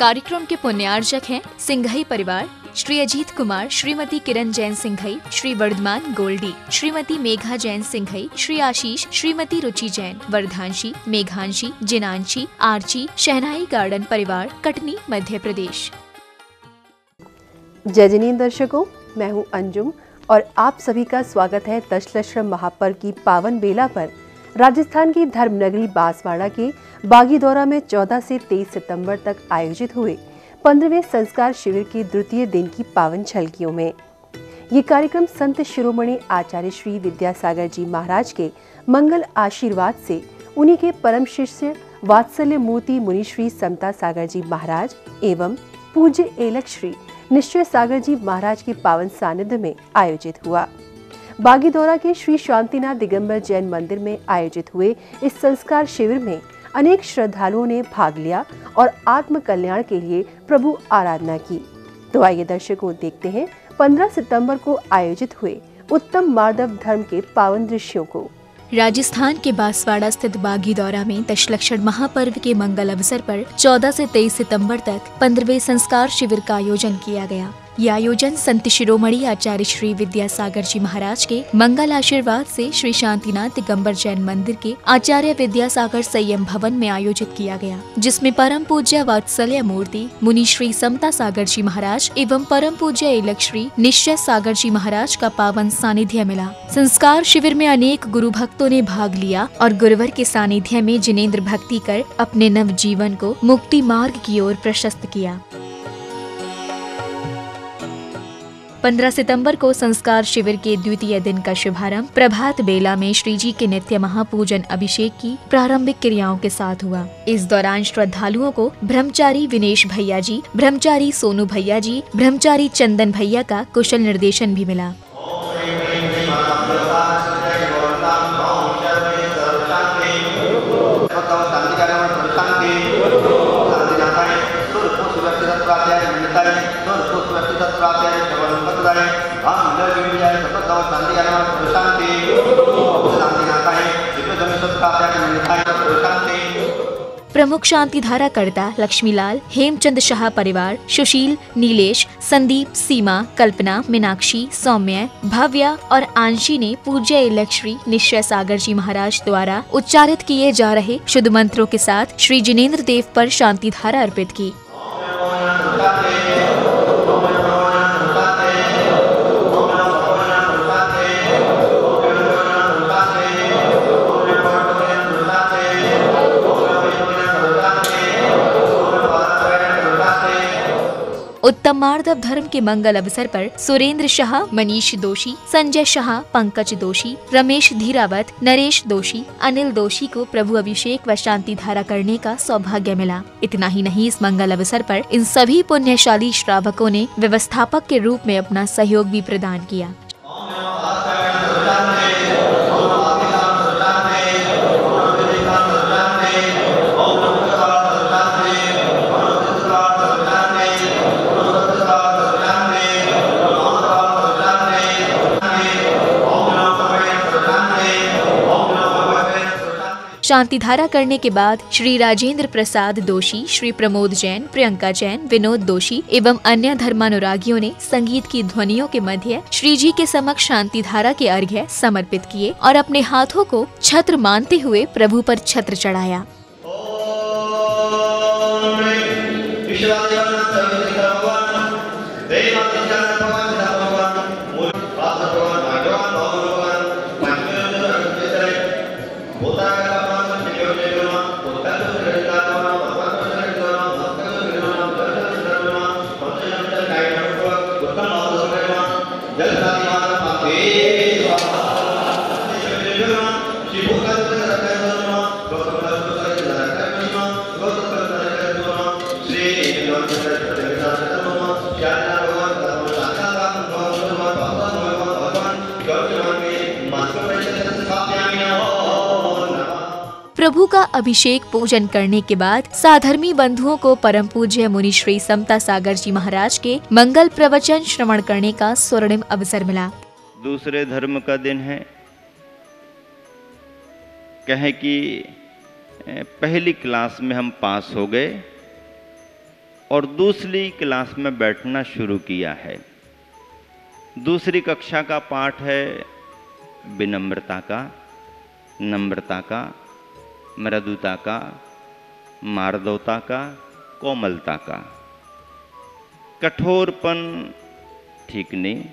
कार्यक्रम के पुण्यार्जक हैं सिंघई परिवार, श्री अजीत कुमार, श्रीमती किरण जैन सिंघई, श्री वर्धमान गोल्डी, श्रीमती मेघा जैन सिंघई, श्री आशीष, श्रीमती रुचि जैन, वर्धांशी, मेघांशी, जिनांशी, आर्ची, शहनाई गार्डन परिवार, कटनी, मध्य प्रदेश। जय जिनेंद्र दर्शकों, मैं हूं अंजुम और आप सभी का स्वागत है दशलक्ष्म महापर्व की पावन बेला पर राजस्थान की धर्मनगरी बांसवाड़ा के बागीदौरा में 14 से 23 सितंबर तक आयोजित हुए 15वें संस्कार शिविर के द्वितीय दिन की पावन झलकियों में। ये कार्यक्रम संत शिरोमणि आचार्य श्री विद्यासागर जी महाराज के मंगल आशीर्वाद से उन्हीं के परम शिष्य वात्सल्य मूर्ति मुनि श्री समता सागर जी महाराज एवं पूज्य एलक श्री निश्चय सागर जी महाराज के पावन सानिध्य में आयोजित हुआ। बागीदौरा के श्री शांतिनाथ दिगंबर जैन मंदिर में आयोजित हुए इस संस्कार शिविर में अनेक श्रद्धालुओं ने भाग लिया और आत्म कल्याण के लिए प्रभु आराधना की। तो आइए दर्शकों, देखते हैं 15 सितंबर को आयोजित हुए उत्तम मार्दव धर्म के पावन दृश्यों को। राजस्थान के बांसवाड़ा स्थित बागीदौरा में दशलक्षण महापर्व के मंगल अवसर पर 14 से 23 सितंबर तक 15वें संस्कार शिविर का आयोजन किया गया। यह आयोजन संत शिरोमणि आचार्य श्री विद्यासागर जी महाराज के मंगल आशीर्वाद से श्री शांतिनाथ दिगंबर जैन मंदिर के आचार्य विद्यासागर संयम भवन में आयोजित किया गया, जिसमें परम पूज्य वात्सल्य मूर्ति मुनि श्री समता सागर जी महाराज एवं परम पूज्य एलक श्री निश्चय सागर जी महाराज का पावन सानिध्य मिला। संस्कार शिविर में अनेक गुरु भक्तों ने भाग लिया और गुरुवर के सानिध्य में जिनेंद्र भक्ति कर अपने नव जीवन को मुक्ति मार्ग की ओर प्रशस्त किया। 15 सितंबर को संस्कार शिविर के द्वितीय दिन का शुभारंभ प्रभात बेला में श्री जी के नित्य महापूजन अभिषेक की प्रारंभिक क्रियाओं के साथ हुआ। इस दौरान श्रद्धालुओं को ब्रह्मचारी विनेश भैया जी, ब्रह्मचारी सोनू भैया जी, ब्रह्मचारी चंदन भैया का कुशल निर्देशन भी मिला। प्रमुख शांति धारा कर्ता लक्ष्मीलाल, हेमचंद शाह परिवार, सुशील, नीलेश, संदीप, सीमा, कल्पना, मीनाक्षी, सौम्य, भव्या और आंशी ने पूज्य एलक श्री निश्चय सागर जी महाराज द्वारा उच्चारित किए जा रहे शुद्ध मंत्रों के साथ श्री जिनेंद्र देव पर शांति धारा अर्पित की। उत्तम मार्दव धर्म के मंगल अवसर पर सुरेंद्र शाह, मनीष दोषी, संजय शाह, पंकज दोषी, रमेश धीरावत, नरेश दोषी, अनिल दोषी को प्रभु अभिषेक व शांति धारा करने का सौभाग्य मिला। इतना ही नहीं, इस मंगल अवसर पर इन सभी पुण्यशाली श्रावकों ने व्यवस्थापक के रूप में अपना सहयोग भी प्रदान किया। शांति धारा करने के बाद श्री राजेंद्र प्रसाद दोषी, श्री प्रमोद जैन, प्रियंका जैन, विनोद दोषी एवं अन्य धर्मानुरागियों ने संगीत की ध्वनियों के मध्य श्री जी के समक्ष शांति धारा के अर्घ्य समर्पित किए और अपने हाथों को छत्र मानते हुए प्रभु पर छत्र चढ़ाया। प्रभु का अभिषेक पूजन करने के बाद साधर्मी बंधुओं को परम पूज्य मुनि श्री समता सागर जी महाराज के मंगल प्रवचन श्रवण करने का स्वर्णिम अवसर मिला। दूसरे धर्म का दिन है, कहें कि पहली क्लास में हम पास हो गए और दूसरी क्लास में बैठना शुरू किया है। दूसरी कक्षा का पाठ है विनम्रता का, नम्रता का, मृदुता का, मार्दवता का, कोमलता का। कठोरपन ठीक नहीं,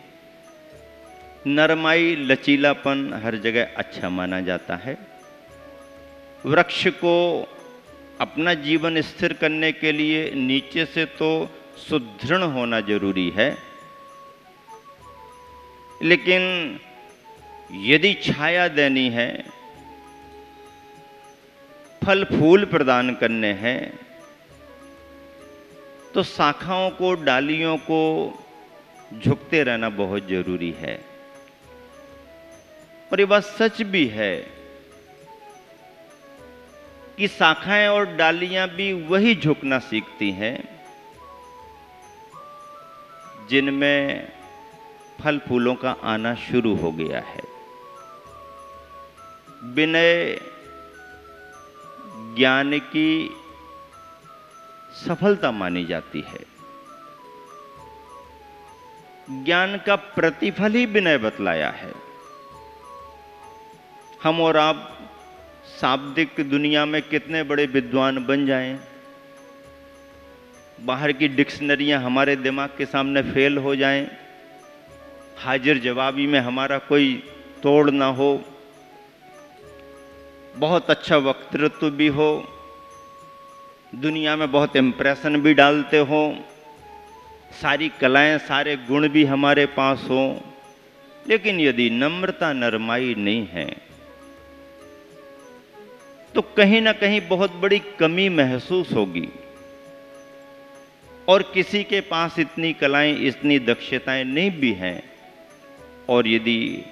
नरमाई लचीलापन हर जगह अच्छा माना जाता है। वृक्ष को अपना जीवन स्थिर करने के लिए नीचे से तो सुदृढ़ होना जरूरी है, लेकिन यदि छाया देनी है, फल फूल प्रदान करने हैं, तो शाखाओं को, डालियों को झुकते रहना बहुत जरूरी है। और ये बात सच भी है कि शाखाएं और डालियां भी वही झुकना सीखती हैं जिनमें फल फूलों का आना शुरू हो गया है। विनय ज्ञान की सफलता मानी जाती है। ज्ञान का प्रतिफल ही विनय बतलाया है। हम और आप शाब्दिक दुनिया में कितने बड़े विद्वान बन जाएं, बाहर की डिक्शनरियां हमारे दिमाग के सामने फेल हो जाएं, हाजिर जवाबी में हमारा कोई तोड़ ना हो, बहुत अच्छा वक्तृत्व भी हो, दुनिया में बहुत इम्प्रेशन भी डालते हो, सारी कलाएं, सारे गुण भी हमारे पास हो, लेकिन यदि नम्रता, नरमाई नहीं है तो कहीं ना कहीं बहुत बड़ी कमी महसूस होगी। और किसी के पास इतनी कलाएं, इतनी दक्षताएं नहीं भी हैं, और यदि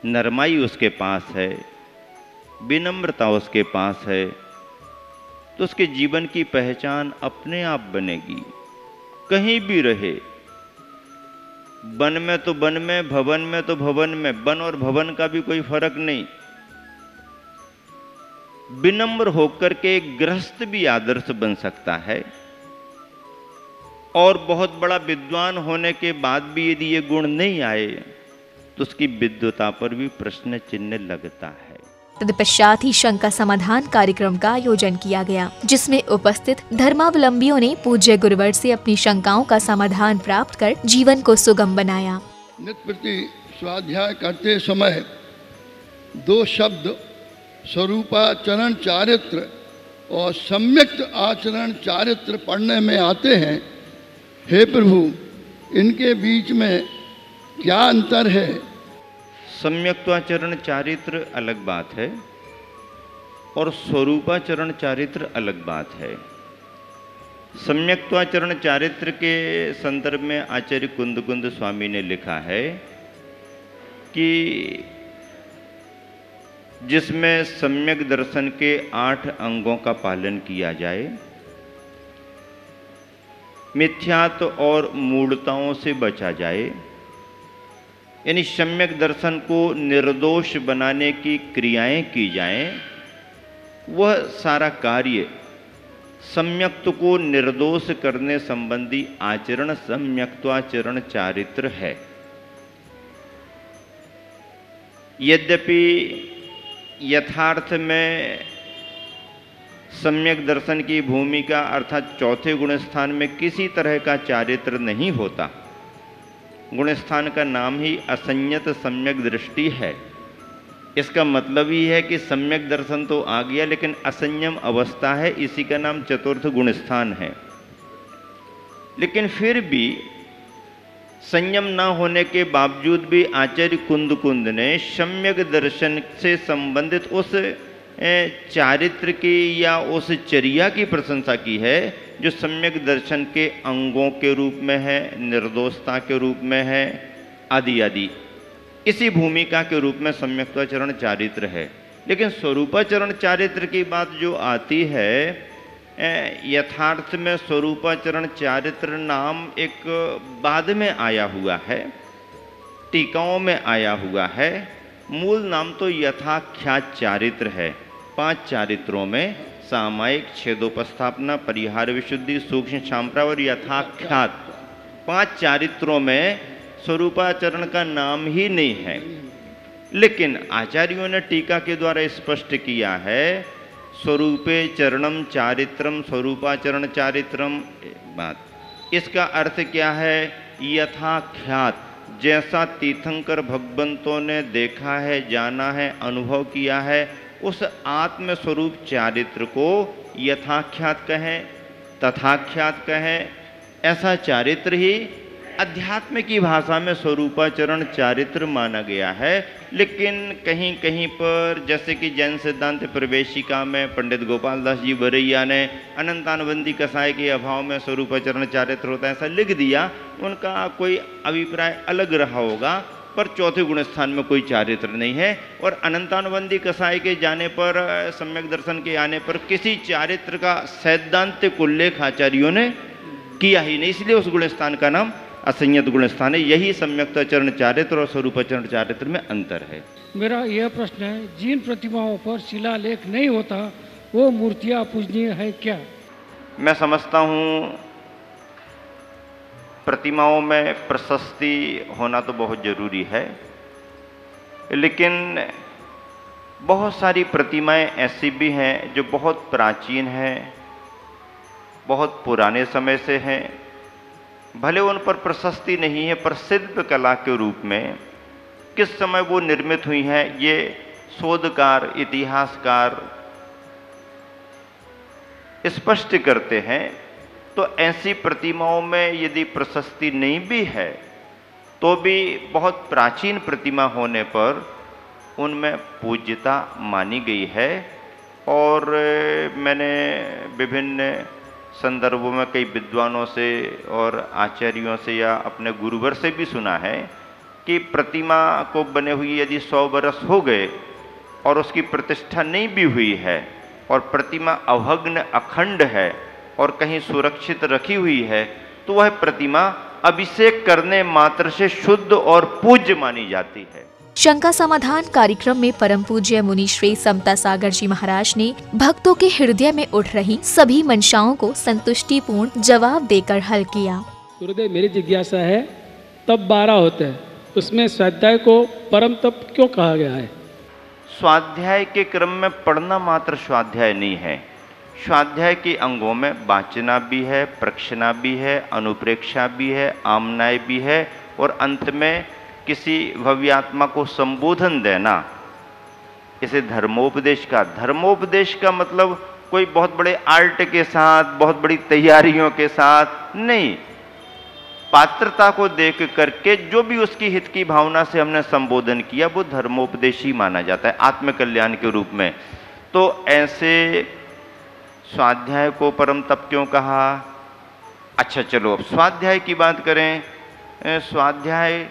नरमाई उसके पास है, विनम्रता उसके पास है, तो उसके जीवन की पहचान अपने आप बनेगी। कहीं भी रहे, वन में तो वन में, भवन में तो भवन में, वन और भवन का भी कोई फर्क नहीं। विनम्र होकर के एक गृहस्थ भी आदर्श बन सकता है, और बहुत बड़ा विद्वान होने के बाद भी यदि ये गुण नहीं आए तो उसकी विद्वता पर भी प्रश्न चिन्ह लगता है। तत्पश्चात ही शंका समाधान कार्यक्रम का आयोजन किया गया, जिसमें उपस्थित धर्मावलंबियों ने पूज्य गुरुवर से अपनी शंकाओं का समाधान प्राप्त कर जीवन को सुगम बनाया। नित्य प्रति स्वाध्याय करते समय दो शब्द स्वरूपाचरण चारित्र और सम्यक आचरण चारित्र पढ़ने में आते हैं। हे प्रभु, इनके बीच में क्या अंतर है? सम्यक्त्वाचरण चारित्र अलग बात है और स्वरूपाचरण चारित्र अलग बात है। सम्यक्त्वाचरण चारित्र के संदर्भ में आचार्य कुंद स्वामी ने लिखा है कि जिसमें सम्यक दर्शन के 8 अंगों का पालन किया जाए, मिथ्यात्व और मूढ़ताओं से बचा जाए, यानी सम्यक दर्शन को निर्दोष बनाने की क्रियाएं की जाएं, वह सारा कार्य सम्यक्त्व को निर्दोष करने संबंधी आचरण सम्यक्त्वाचरण चारित्र है। यद्यपि यथार्थ में सम्यक दर्शन की भूमिका अर्थात चौथे गुणस्थान में किसी तरह का चारित्र नहीं होता। गुणस्थान का नाम ही असंयत सम्यक दृष्टि है। इसका मतलब ही है कि सम्यक दर्शन तो आ गया, लेकिन असंयम अवस्था है, इसी का नाम चतुर्थ गुणस्थान है। लेकिन फिर भी संयम न होने के बावजूद भी आचार्य कुंद ने सम्यक दर्शन से संबंधित उस चारित्र की या उस चर्या की प्रशंसा की है जो सम्यक दर्शन के अंगों के रूप में है, निर्दोषता के रूप में है, आदि आदि। इसी भूमिका के रूप में सम्यक्त्वाचरण चारित्र है। लेकिन स्वरूपाचरण चारित्र की बात जो आती है, यथार्थ में स्वरूपाचरण चारित्र नाम एक बाद में आया हुआ है, टीकाओं में आया हुआ है। मूल नाम तो यथाख्यात चारित्र है 5 चारित्रों में सामायिक, छेदोपस्थापना, परिहार विशुद्धि, सूक्ष्म क्षामप्रा और यथाख्यात 5 चारित्रों में स्वरूपाचरण का नाम ही नहीं है। लेकिन आचार्यों ने टीका के द्वारा स्पष्ट किया है स्वरूपे चरणम चारित्रम स्वरूपाचरण चारित्रम बात। इसका अर्थ क्या है? यथाख्यात, जैसा तीर्थंकर भगवंतों ने देखा है, जाना है, अनुभव किया है, उस आत्म स्वरूप चारित्र को यथाख्यात कहें, तथाख्यात कहें। ऐसा चारित्र ही अध्यात्म की भाषा में स्वरूपाचरण चारित्र माना गया है। लेकिन कहीं कहीं पर, जैसे कि जैन सिद्धांत प्रवेशिका में पंडित गोपाल दास जी बरैया ने अनंतानुबंधी कसाय के अभाव में स्वरूपाचरण चारित्र होता है ऐसा लिख दिया। उनका कोई अभिप्राय अलग रहा होगा, पर चौथे गुण स्थान में कोई चारित्र नहीं है। और अनंतानुबंधी कसाय के जाने पर, सम्यक दर्शन के आने पर किसी चारित्र का सैद्धांतिक उल्लेख आचार्यों ने किया ही नहीं, इसलिए उस गुण स्थान का नाम असंयत गुण स्थान है। यही सम्यक्ताचरण चारित्र और स्वरूपाचरण चारित्र में अंतर है। मेरा यह प्रश्न है, जिन प्रतिमाओं पर शिलालेख नहीं होता वो मूर्तियां पूजनीय है क्या? मैं समझता हूँ प्रतिमाओं में प्रशस्ति होना तो बहुत जरूरी है, लेकिन बहुत सारी प्रतिमाएं ऐसी भी हैं जो बहुत प्राचीन हैं, बहुत पुराने समय से हैं। भले उन पर प्रशस्ति नहीं है, पर शिल्प कला के रूप में किस समय वो निर्मित हुई हैं, ये शोधकार, इतिहासकार स्पष्ट करते हैं। तो ऐसी प्रतिमाओं में यदि प्रशस्ति नहीं भी है, तो भी बहुत प्राचीन प्रतिमा होने पर उनमें पूज्यता मानी गई है। और मैंने विभिन्न संदर्भों में कई विद्वानों से और आचार्यों से या अपने गुरुवर से भी सुना है कि प्रतिमा को बने हुई यदि 100 वर्ष हो गए और उसकी प्रतिष्ठा नहीं भी हुई है और प्रतिमा अभग्न अखंड है और कहीं सुरक्षित रखी हुई है, तो वह प्रतिमा अभिषेक करने मात्र से शुद्ध और पूज्य मानी जाती है। शंका समाधान कार्यक्रम में परम पूज्य मुनि श्री समता सागर जी महाराज ने भक्तों के हृदय में उठ रही सभी मंशाओं को संतुष्टिपूर्ण जवाब देकर हल किया। गुरुदेव, मेरी जिज्ञासा है, तप 12 होते हैं, उसमें स्वाध्याय को परम तप क्यों कहा गया है? स्वाध्याय के क्रम में पढ़ना मात्र स्वाध्याय नहीं है। स्वाध्याय के अंगों में वाचना भी है, प्रक्षना भी है, अनुप्रेक्षा भी है, आमनाय भी है और अंत में किसी भव्यात्मा को संबोधन देना। इसे धर्मोपदेश का मतलब कोई बहुत बड़े आर्ट के साथ, बहुत बड़ी तैयारियों के साथ नहीं, पात्रता को देख करके जो भी उसकी हित की भावना से हमने संबोधन किया वो धर्मोपदेशी माना जाता है, आत्मकल्याण के रूप में। तो ऐसे स्वाध्याय को परम तप क्यों कहा? अच्छा चलो अब स्वाध्याय की बात करें। स्वाध्याय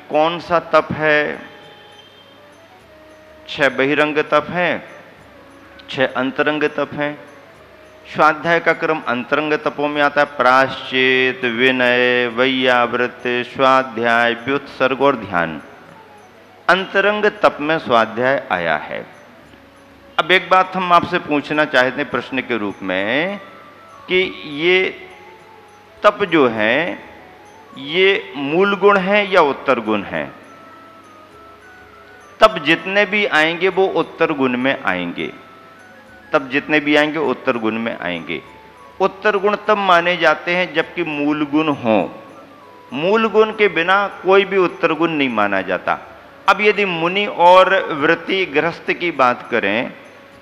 कौन सा तप है? 6 बहिरंग तप है, 6 अंतरंग तप है। स्वाध्याय का क्रम अंतरंग तपों में आता है, प्रायश्चित, विनय, वैयावृत, स्वाध्याय, व्युत्सर्ग और ध्यान। अंतरंग तप में स्वाध्याय आया है। अब एक बात हम आपसे पूछना चाहते हैं प्रश्न के रूप में कि ये तप जो है ये मूल गुण है या उत्तर गुण है? तब जितने भी आएंगे वो उत्तर गुण में आएंगे, तब जितने भी आएंगे उत्तर गुण में आएंगे। उत्तर गुण तब माने जाते हैं जबकि मूल गुण हो। मूल गुण के बिना कोई भी उत्तर गुण नहीं माना जाता। अब यदि मुनि और व्रती गृहस्थ की बात करें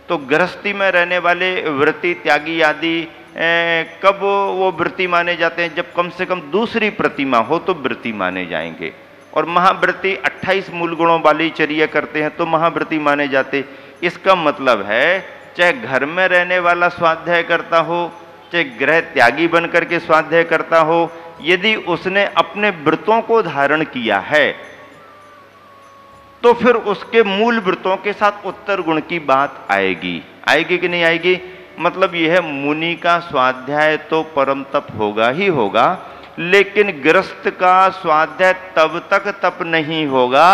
तो गृहस्थी में रहने वाले व्रती त्यागी आदि कब वो व्रती माने जाते हैं? जब कम से कम दूसरी प्रतिमा हो तो व्रती माने जाएंगे। और महाव्रती 28 मूल गुणों वाली चर्या करते हैं तो महाव्रती माने जाते। इसका मतलब है चाहे घर में रहने वाला स्वाध्याय करता हो, चाहे गृह त्यागी बन करके स्वाध्याय करता हो, यदि उसने अपने व्रतों को धारण किया है तो फिर उसके मूल व्रतों के साथ उत्तर गुण की बात आएगी। आएगी कि नहीं आएगी? मतलब यह है मुनि का स्वाध्याय तो परम तप होगा ही होगा, लेकिन गृहस्थ का स्वाध्याय तब तक तप नहीं होगा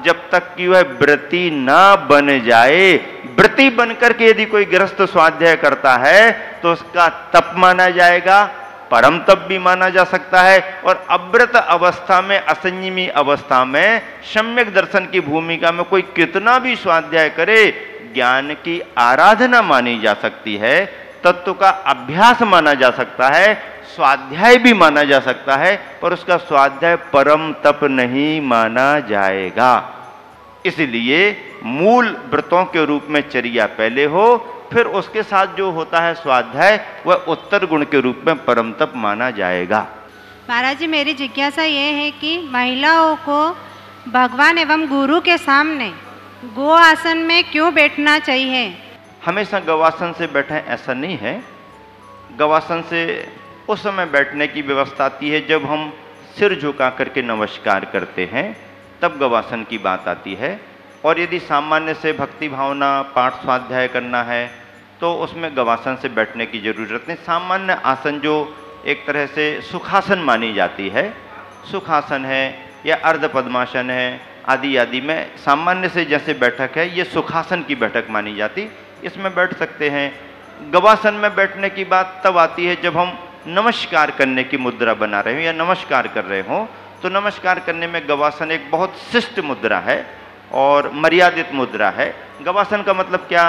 जब तक कि वह व्रती ना बन जाए। व्रती बनकर के यदि कोई गृहस्थ स्वाध्याय करता है तो उसका तप माना जाएगा, परम तप भी माना जा सकता है। और अव्रत अवस्था में, असंयमी अवस्था में सम्यक दर्शन की भूमिका में कोई कितना भी स्वाध्याय करे, ज्ञान की आराधना मानी जा सकती है, तत्व का अभ्यास माना जा सकता है, स्वाध्याय भी माना जा सकता है, पर उसका स्वाध्याय परम तप नहीं माना जाएगा। इसलिए मूल व्रतों के रूप में चर्या पहले हो, फिर उसके साथ जो होता है स्वाध्याय वह उत्तर गुण के रूप में परम तप माना जाएगा। महाराज जी, मेरी जिज्ञासा ये है कि महिलाओं को भगवान एवं गुरु के सामने गो आसन में क्यों बैठना चाहिए? हमेशा गवासन से बैठे ऐसा नहीं है। गवासन से उस समय बैठने की व्यवस्था आती है जब हम सिर झुका करके नमस्कार करते हैं, तब गवासन की बात आती है। और यदि सामान्य से भक्ति भावना पाठ स्वाध्याय करना है तो उसमें गवासन से बैठने की जरूरत नहीं। सामान्य आसन जो एक तरह से सुखासन मानी जाती है, सुखासन है या अर्ध पद्मासन है आदि आदि में सामान्य से जैसे बैठक है, ये सुखासन की बैठक मानी जाती, इसमें बैठ सकते हैं। गवासन में बैठने की बात तब आती है जब हम नमस्कार करने की मुद्रा बना रहे हो या नमस्कार कर रहे हो, तो नमस्कार करने में गवासन एक बहुत शिष्ट मुद्रा है और मर्यादित मुद्रा है। गवासन का मतलब क्या?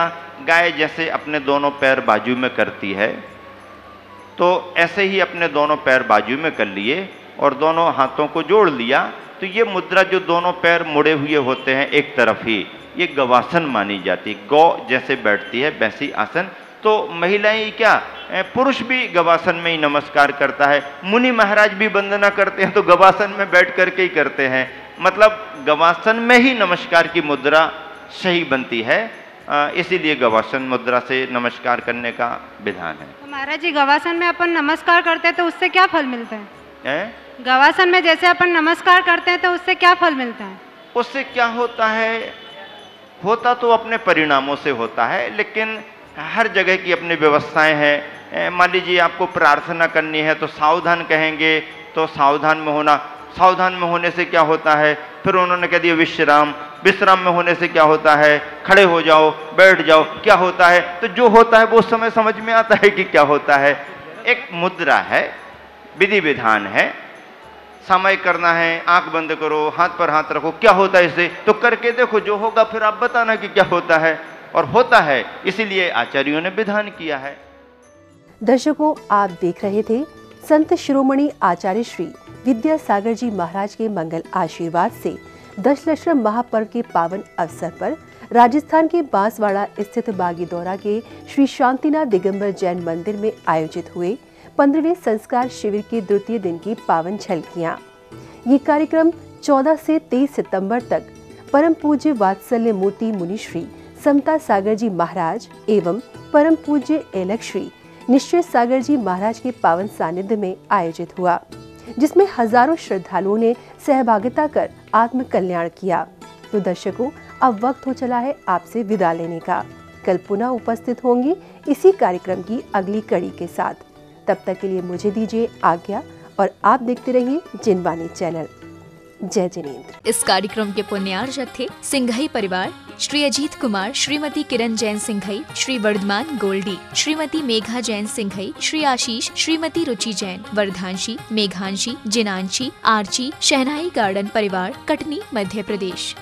गाय जैसे अपने दोनों पैर बाजू में करती है, तो ऐसे ही अपने दोनों पैर बाजू में कर लिए और दोनों हाथों को जोड़ लिया, तो ये मुद्रा जो दोनों पैर मुड़े हुए होते हैं एक तरफ ही, ये गवासन मानी जाती है। गौ जैसे बैठती है वैसी आसन। तो महिलाएं क्या, पुरुष भी गवासन में ही नमस्कार करता है, मुनि महाराज भी वंदना करते हैं तो गवासन में बैठ करके ही करते हैं। मतलब गवासन में ही नमस्कार की मुद्रा सही बनती है, इसीलिए गवासन मुद्रा से नमस्कार करने का विधान है। तो महाराज जी, गवासन में अपन नमस्कार करते हैं तो उससे क्या फल मिलता है? गवासन में जैसे अपन नमस्कार करते हैं तो उससे क्या फल मिलता है? उससे क्या होता है? होता तो अपने परिणामों से होता है, लेकिन हर जगह की अपनी व्यवस्थाएं हैं। मान लीजिए आपको प्रार्थना करनी है तो सावधान कहेंगे, तो सावधान में होना, सावधान में होने से क्या होता है? फिर उन्होंने कह दिया विश्राम, विश्राम में होने से क्या होता है? खड़े हो जाओ, बैठ जाओ, क्या होता है? तो जो होता है वो उस समय समझ में आता है कि क्या होता है। एक मुद्रा है, विधि विधान है, समय करना है, आंख बंद करो, हाथ पर हाथ रखो, क्या होता है इससे? तो करके देखो, जो होगा फिर आप बताना कि क्या होता है। और होता है, इसीलिए आचार्यों ने विधान किया है। दर्शकों, आप देख रहे थे संत शिरोमणि आचार्य श्री विद्यासागर जी महाराज के मंगल आशीर्वाद से दशलक्षण महापर्व के पावन अवसर पर राजस्थान के बांसवाड़ा स्थित बागीदौरा के श्री शांतिनाथ दिगंबर जैन मंदिर में आयोजित हुए 15वें संस्कार शिविर के द्वितीय दिन की पावन झलकियां। ये कार्यक्रम 14 से 23 सितंबर तक परम पूज्य वात्सल्य मूर्ति मुनि श्री समता सागर जी महाराज एवं परम पूज्य एलक श्री निश्चय सागर जी महाराज के पावन सानिध्य में आयोजित हुआ, जिसमें हजारों श्रद्धालुओं ने सहभागिता कर आत्म कल्याण किया। तो दर्शकों, अब वक्त हो चला है आपसे विदा लेने का। कल पुनः उपस्थित होंगी इसी कार्यक्रम की अगली कड़ी के साथ। तब तक के लिए मुझे दीजिए आज्ञा और आप देखते रहिए जिनवाणी चैनल। जय जिनेंद्र। इस कार्यक्रम के पुण्यार्जक थे सिंघई परिवार, श्री अजीत कुमार, श्रीमती किरण जैन सिंघई, श्री वर्धमान गोल्डी, श्रीमती मेघा जैन सिंघई, श्री आशीष, श्रीमती रुचि जैन, वर्धांशी, मेघांशी, जिनांशी, आर्ची, शहनाई गार्डन परिवार, कटनी, मध्य प्रदेश।